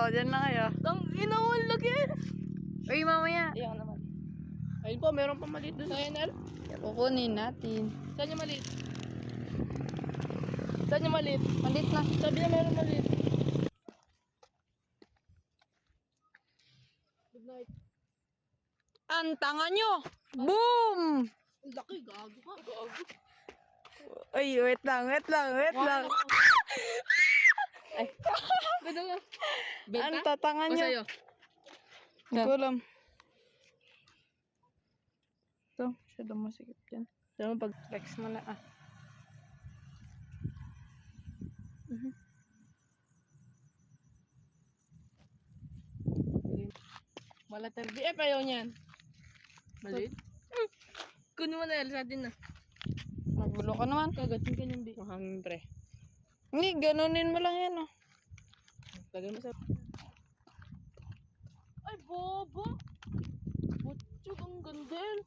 kayo. Diyan na kayo. Tang inawal lagi. Uy, mamaya. Iyan naman. Ayun po, meron pa maliit doon sa NL. Kukunin natin. Saan yung maliit? Saan yung maliit? Malit na. Sabi niya meron maliit. Good night. Ang tanga nyo! Boom! Ang laki, gago ka. Gago. Uy, wait lang. Ay. Ganda nga. Ang tatanga O nyo. sa'yo? Hindi ko alam. Ito, siya daw masikip dyan. Saan mo pag... Flex mo na Malater BF ayaw niyan. Maliit? Kunin mo na L sa atin na. Magulo ka naman. Kagatin ka niyan, B. Mahangin pre. Hindi, ganunin mo lang yan, oh. Tagal mo sa... Ay, bobo! Butchog, ang gandel.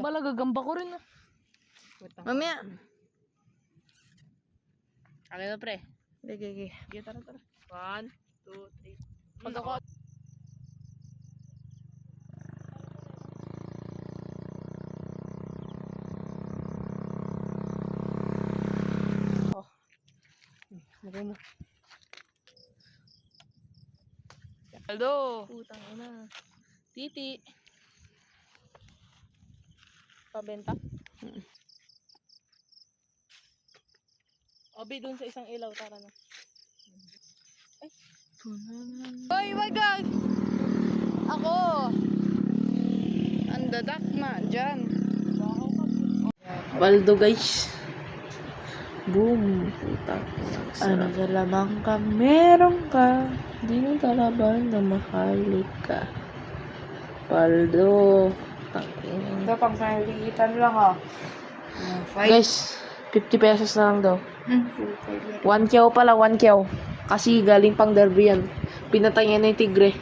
Malagagamba ko rin ah. Mamaya. Akin na pre. Sige. Sige, tara. 1, 2, 3. Pag ako... Lagay mo. Aldo. Putang ina. Titi. Pabenta? Obi, dun sa isang ilaw, tara na. Ay. Hoy, wag God! Ako! Ang dadak na, dyan. Baldo guys. Boom. Putang ina. Ano ka lamang ka, meron ka. Di mo talaban na mahalik ka. Baldo. Tangin. Ito, pang sanalitan lang, oh. Guys, 50 pesos na lang daw. 1 kyaw pala, 1 kyaw. Kasi galing pang derby yan. Pinatay niya na yung tigre.